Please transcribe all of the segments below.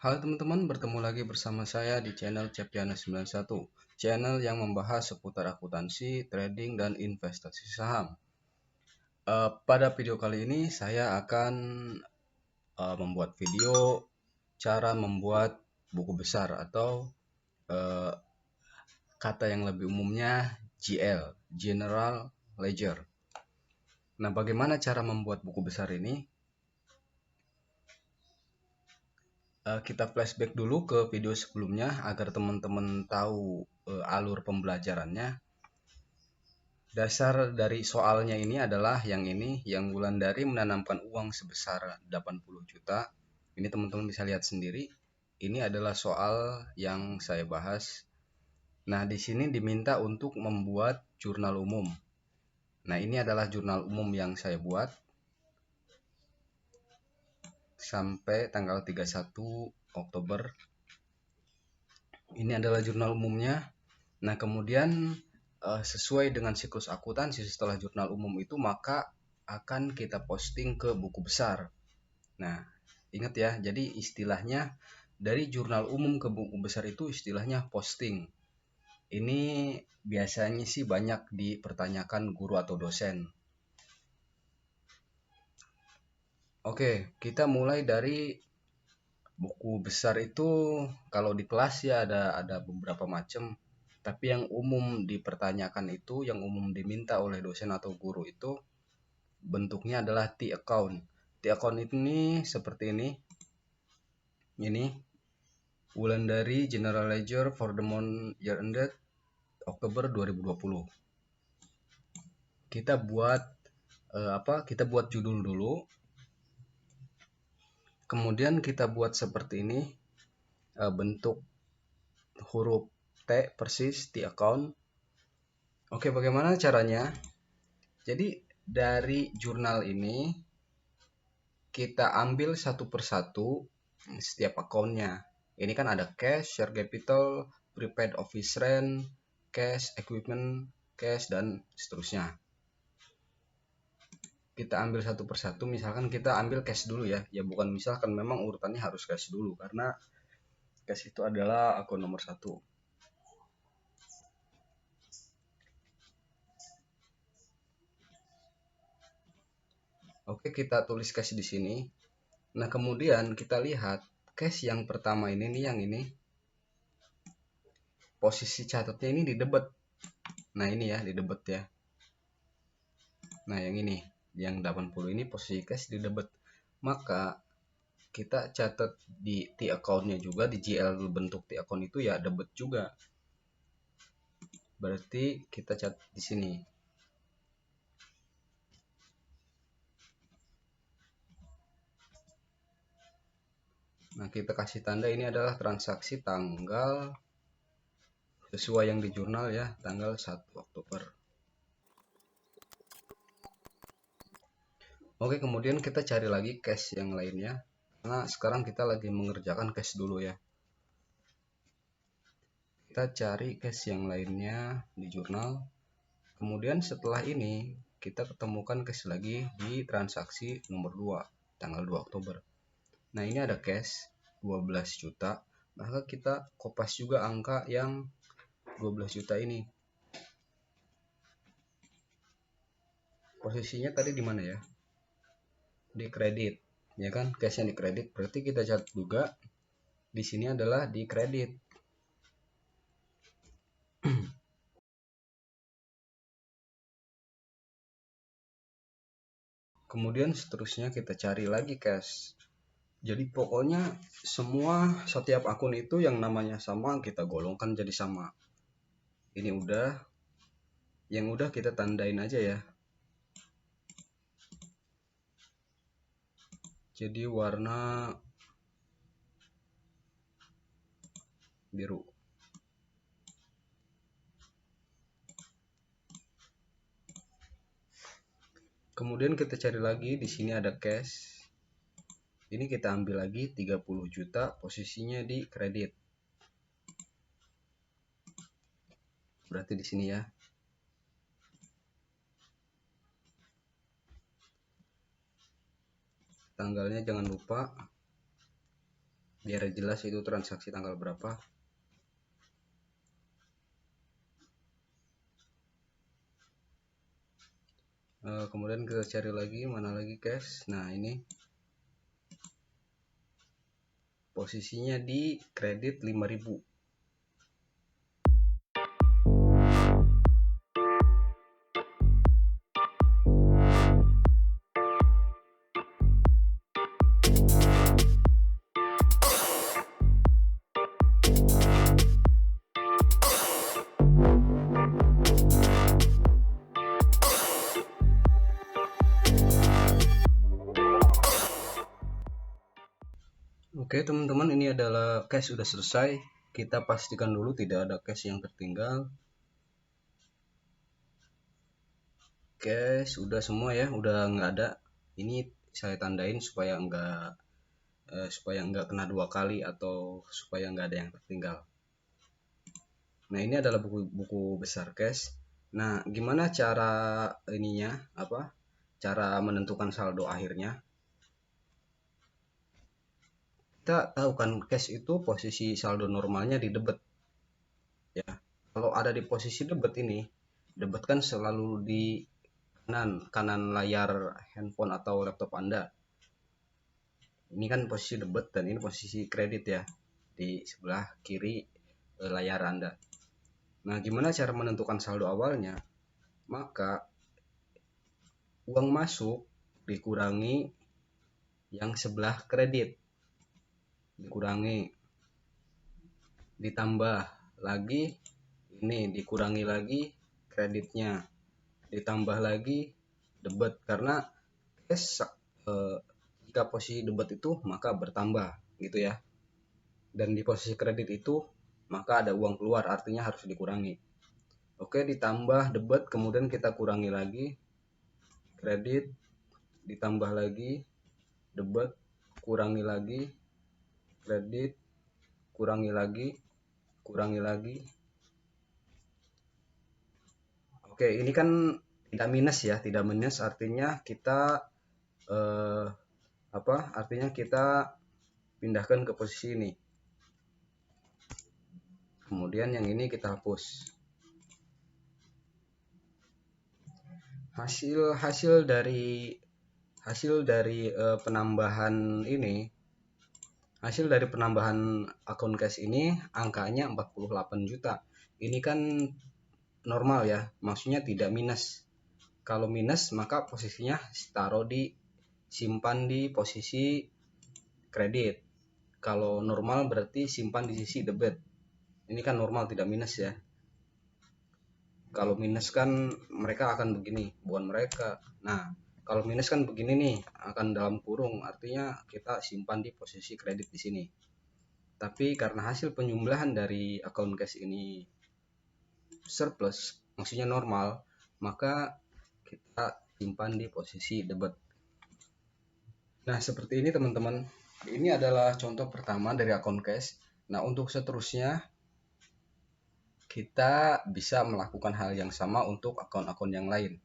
Halo teman-teman, bertemu lagi bersama saya di channel Ceptiana91, channel yang membahas seputar akuntansi, trading, dan investasi saham. Pada video kali ini saya akan membuat video cara membuat buku besar atau eh, kata yang lebih umumnya GL, General Ledger. Nah, bagaimana cara membuat buku besar ini? Kita flashback dulu ke video sebelumnya agar teman-teman tahu alur pembelajarannya. Dasar dari soalnya ini adalah yang Wulandari menanamkan uang sebesar 80 juta. Ini teman-teman bisa lihat sendiri. Ini adalah soal yang saya bahas. Nah, di sini diminta untuk membuat jurnal umum. Nah, ini adalah jurnal umum yang saya buat sampai tanggal 31 Oktober. Ini adalah jurnal umumnya. Nah, kemudian sesuai dengan siklus akuntansi setelah jurnal umum itu maka akan kita posting ke buku besar. Nah, ingat ya, jadi istilahnya dari jurnal umum ke buku besar itu istilahnya posting. Ini biasanya sih banyak dipertanyakan guru atau dosen. Oke, kita mulai dari buku besar itu. Kalau di kelas ya ada beberapa macam. Tapi yang umum dipertanyakan itu, yang umum diminta oleh dosen atau guru itu bentuknya adalah T-account. T-account ini seperti ini. Ini Wulandari General Ledger for the month year ended Oktober 2020. Kita buat Kita buat judul dulu. Kemudian kita buat seperti ini, bentuk huruf T persis T-account. Oke, bagaimana caranya? Jadi dari jurnal ini kita ambil satu persatu setiap akunnya. Ini kan ada cash, share capital, prepaid office rent, cash, equipment, cash, dan seterusnya. Kita ambil satu persatu, misalkan kita ambil cash dulu ya. Ya bukan misalkan, memang urutannya harus cash dulu karena cash itu adalah akun nomor satu. Oke, kita tulis cash di sini. Nah, kemudian kita lihat cash yang pertama ini nih, yang ini. Posisi catatnya ini di debit. Nah, ini ya, di debit ya. Nah, yang ini, yang 80 ini posisi cash di debit. Maka kita catat di T-account-nya juga, di GL bentuk T-account itu ya debit juga. Berarti kita catat di sini. Nah, kita kasih tanda ini adalah transaksi tanggal sesuai yang di jurnal ya, tanggal 1 Oktober. Oke, kemudian kita cari lagi cash yang lainnya. Karena sekarang kita lagi mengerjakan cash dulu ya. Kita cari cash yang lainnya di jurnal. Kemudian setelah ini kita ketemukan cash lagi di transaksi nomor 2, tanggal 2 Oktober. Nah, ini ada cash 12 juta. Maka kita kopas juga angka yang 12 juta ini. Posisinya tadi di mana ya? Di kredit. Ya kan? Cashnya di kredit. Berarti kita catat juga di sini adalah di kredit. Kemudian seterusnya kita cari lagi cash. Jadi pokoknya semua setiap akun itu yang namanya sama kita golongkan jadi sama. Ini udah. Yang udah kita tandain aja ya. Jadi warna biru. Kemudian kita cari lagi, di sini ada cash. Ini kita ambil lagi 30 juta, posisinya di kredit. Berarti di sini ya. Tanggalnya jangan lupa. biar jelas itu transaksi tanggal berapa. Kemudian kita cari lagi mana lagi cash. Nah, ini posisinya di kredit 5.000. Oke teman-teman, ini adalah cash sudah selesai. Kita pastikan dulu tidak ada cash yang tertinggal. Cash udah semua ya, udah nggak ada. Ini saya tandain supaya nggak kena 2 kali atau supaya nggak ada yang tertinggal. Nah, ini adalah buku besar cash. Nah, gimana cara ininya, cara menentukan saldo akhirnya? Kita tahu kan cash itu posisi saldo normalnya di debit ya. Kalau ada di posisi debit ini, debit kan selalu di kanan layar handphone atau laptop Anda. Ini kan posisi debit dan ini posisi kredit ya, di sebelah kiri layar Anda. Nah, gimana cara menentukan saldo awalnya? Maka uang masuk dikurangi yang sebelah kredit, dikurangi, ditambah lagi ini, dikurangi lagi kreditnya, ditambah lagi debit, karena jika posisi debit itu maka bertambah gitu ya, dan di posisi kredit itu maka ada uang keluar, artinya harus dikurangi. Oke, ditambah debit, kemudian kita kurangi lagi kredit, ditambah lagi debit, kurangi lagi kredit, kurangi lagi, kurangi lagi. Oke, ini kan tidak minus ya, tidak minus, artinya kita artinya kita pindahkan ke posisi ini. Kemudian yang ini kita hapus. Hasil dari penambahan ini, hasil dari penambahan akun cash ini angkanya 48 juta. Ini kan normal ya, maksudnya tidak minus. Kalau minus maka posisinya simpan di posisi kredit. Kalau normal berarti simpan di sisi debit. Ini kan normal, tidak minus ya. Kalau minus kan mereka akan begini, bukan mereka. Nah, kalau minus kan begini nih, akan dalam kurung, artinya kita simpan di posisi kredit di sini. Tapi karena hasil penjumlahan dari akun cash ini surplus, maksudnya normal, maka kita simpan di posisi debit. Nah, seperti ini teman-teman. Ini adalah contoh pertama dari akun cash. Nah, untuk seterusnya kita bisa melakukan hal yang sama untuk akun-akun yang lain.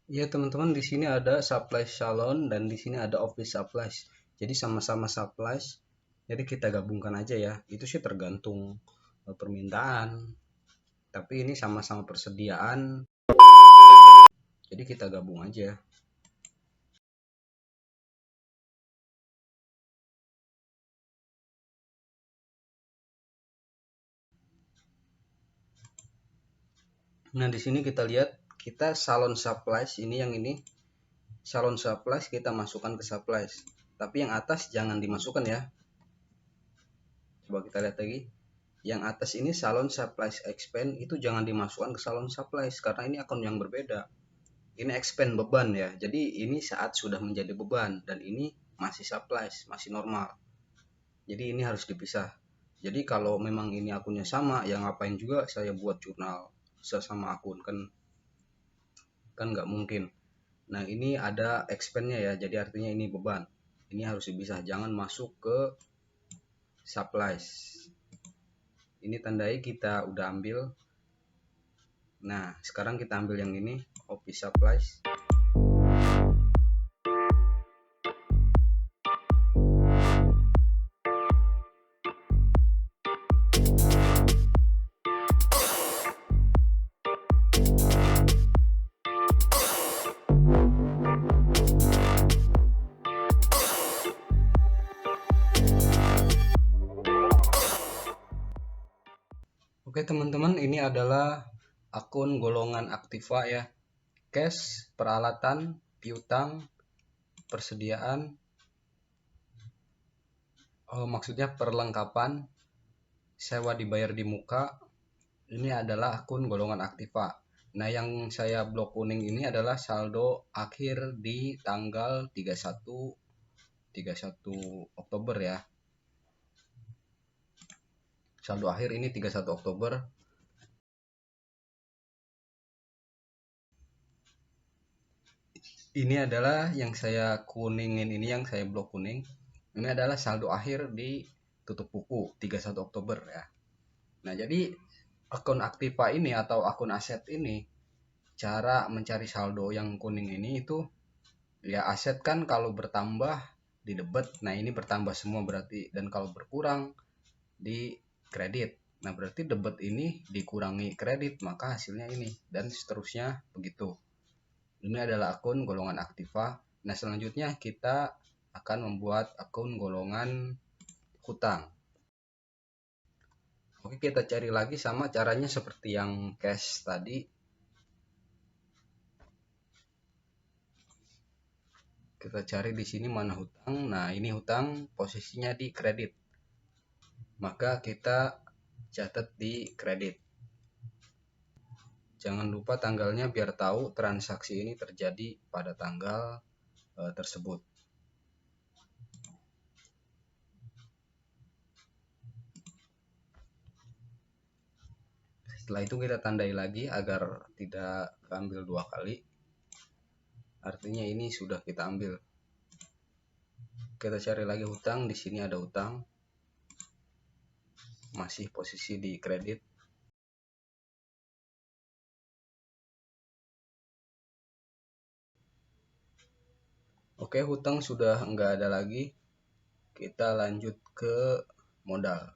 Ya teman-teman, di sini ada supply salon dan di sini ada office supplies. Jadi sama-sama supplies. Jadi kita gabungkan aja ya. Itu sih tergantung permintaan. Tapi ini sama-sama persediaan. Jadi kita gabung aja. Nah, di sini kita lihat kita salon supplies ini, yang ini salon supplies kita masukkan ke supplies. Tapi yang atas jangan dimasukkan ya. Coba kita lihat lagi. Yang atas ini salon supplies expand, itu jangan dimasukkan ke salon supplies karena ini akun yang berbeda. Ini expand beban ya. Jadi ini saat sudah menjadi beban dan ini masih supplies, masih normal. Jadi ini harus dipisah. Jadi kalau memang ini akunnya sama, ya ngapain juga saya buat jurnal sesama akun kan kan nggak mungkin. Nah ini ada expense-nya ya, jadi artinya ini beban. Ini harus dipisah, jangan masuk ke supplies. Ini tandai kita udah ambil. Nah sekarang kita ambil yang ini, office supplies. Oke teman-teman, ini adalah akun golongan aktiva ya. Cash, peralatan, piutang, persediaan, maksudnya perlengkapan, sewa dibayar di muka. Ini adalah akun golongan aktiva. Nah yang saya blok kuning ini adalah saldo akhir di tanggal 31 Oktober ya. Saldo akhir ini 31 Oktober. Ini adalah yang saya kuningin, ini yang saya blok kuning. Ini adalah saldo akhir di tutup buku 31 Oktober ya. Nah, jadi akun aktiva ini atau akun aset ini, cara mencari saldo yang kuning ini itu ya, aset kan kalau bertambah di debit. Nah, ini bertambah semua berarti, dan kalau berkurang di kredit. Nah, berarti debit ini dikurangi kredit, maka hasilnya ini, dan seterusnya begitu. Ini adalah akun golongan aktiva. Nah, selanjutnya kita akan membuat akun golongan hutang. Oke, kita cari lagi, sama caranya seperti yang cash tadi. Kita cari di sini mana hutang. Nah, ini hutang, posisinya di kredit. Maka kita catat di kredit. Jangan lupa tanggalnya biar tahu transaksi ini terjadi pada tanggal tersebut. Setelah itu kita tandai lagi agar tidak ambil dua kali. Artinya ini sudah kita ambil. Kita cari lagi hutang, di sini ada hutang. Masih posisi di kredit. Oke, hutang sudah enggak ada lagi. Kita lanjut ke modal.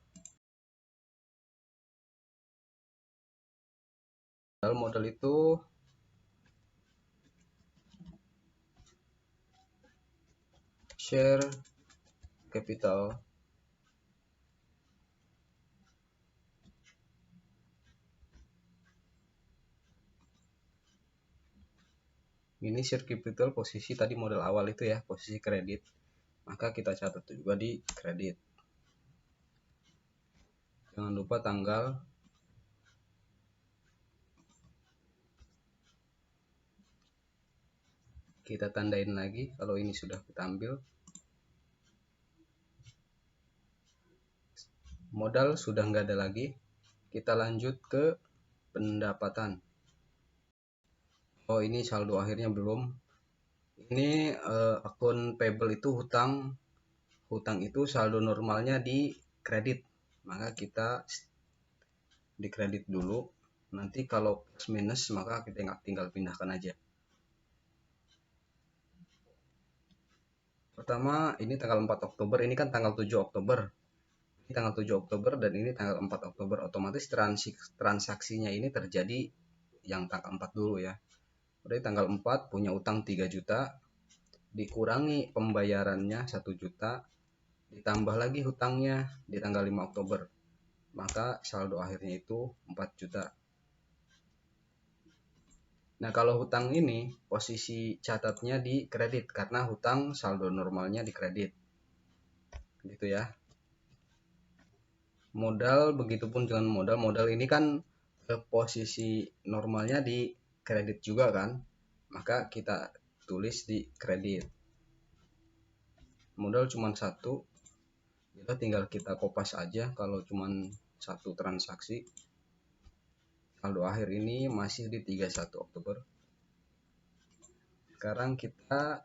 Modal itu share capital ini, share capital posisi tadi modal awal itu ya, posisi kredit, maka kita catat juga di kredit. Jangan lupa tanggal. Kita tandain lagi kalau ini sudah kita ambil. Modal sudah nggak ada lagi. Kita lanjut ke pendapatan. Oh, ini saldo akhirnya belum. Ini akun payable itu hutang. Hutang itu saldo normalnya di kredit. Maka kita di kredit dulu. Nanti kalau plus minus maka kita tinggal pindahkan aja. Pertama, ini tanggal 4 Oktober. Ini kan tanggal 7 Oktober. Ini tanggal 7 Oktober dan ini tanggal 4 Oktober. Otomatis transaksinya ini terjadi yang tanggal 4 dulu ya. Berarti tanggal 4 punya utang 3 juta, dikurangi pembayarannya 1 juta, ditambah lagi hutangnya di tanggal 5 Oktober. Maka saldo akhirnya itu 4 juta. Nah, kalau hutang ini posisi catatnya di kredit karena hutang saldo normalnya di kredit. Gitu ya. Modal begitupun dengan modal. Modal ini kan posisi normalnya di kredit juga kan, maka kita tulis di kredit. Modal cuma satu, kita tinggal kita kopas aja kalau cuma satu transaksi. Saldo akhir ini masih di 31 Oktober. sekarang kita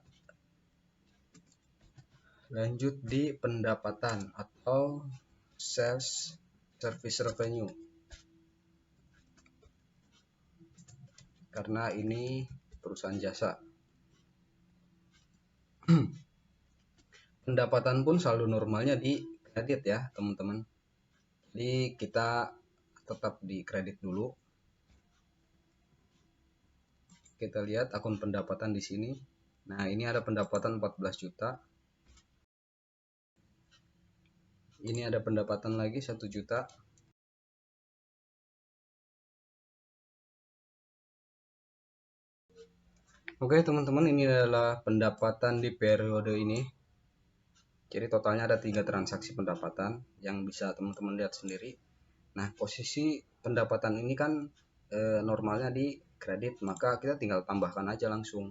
lanjut di pendapatan atau sales service revenue, karena ini perusahaan jasa. Pendapatan pun saldo normalnya di kredit ya teman-teman, jadi kita tetap di kredit dulu. Kita lihat akun pendapatan di sini. Nah, ini ada pendapatan 14 juta. Ini ada pendapatan lagi 1 juta. Oke teman-teman, ini adalah pendapatan di periode ini. Jadi totalnya ada 3 transaksi pendapatan yang bisa teman-teman lihat sendiri. Nah, posisi pendapatan ini kan normalnya di kredit, maka kita tinggal tambahkan aja langsung.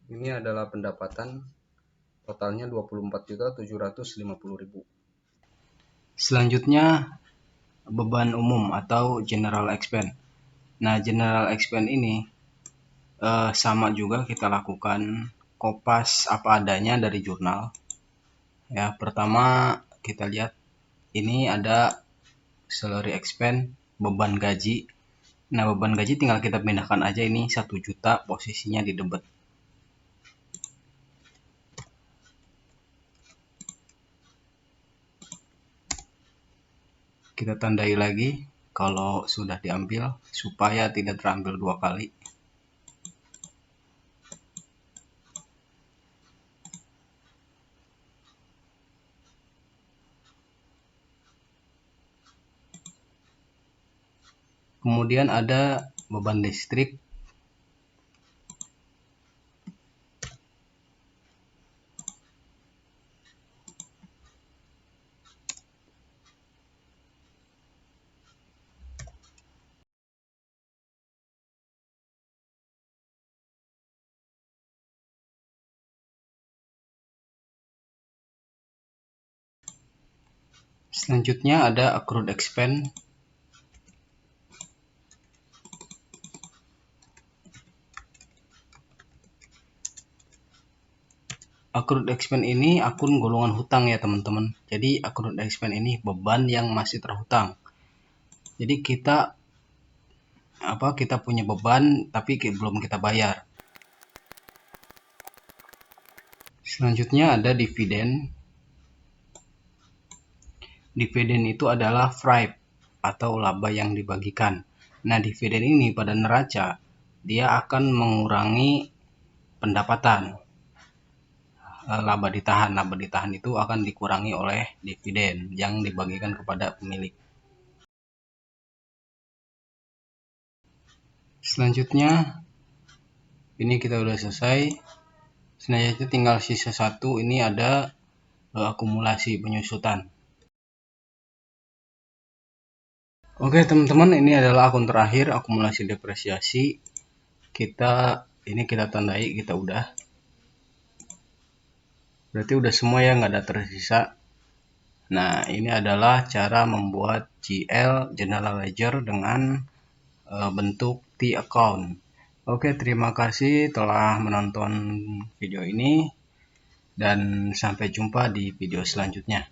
Ini adalah pendapatan totalnya 24.750.000. Selanjutnya beban umum atau general expense. Nah, general expense ini sama juga kita lakukan kopas apa adanya dari jurnal. Ya, pertama kita lihat ini ada salary expense, beban gaji. Nah, beban gaji tinggal kita pindahkan aja, ini 1 juta posisinya di debit. Kita tandai lagi kalau sudah diambil supaya tidak terambil 2 kali. Kemudian ada beban listrik. Selanjutnya ada accrued expense. Accrued expense ini akun golongan hutang ya teman-teman. Jadi accrued expense ini beban yang masih terhutang. Jadi kita punya beban tapi belum kita bayar. Selanjutnya ada dividen. Dividen itu adalah FRIP atau laba yang dibagikan. Nah, dividen ini pada neraca dia akan mengurangi pendapatan. Laba ditahan itu akan dikurangi oleh dividen yang dibagikan kepada pemilik. Selanjutnya ini kita udah selesai. Selanjutnya tinggal sisa 1, ini ada akumulasi penyusutan. Oke teman-teman, ini adalah akun terakhir akumulasi depresiasi. Kita tandai kita udah. Berarti udah semua ya, nggak ada tersisa. Nah, ini adalah cara membuat GL General Ledger dengan bentuk T account. Oke, terima kasih telah menonton video ini dan sampai jumpa di video selanjutnya.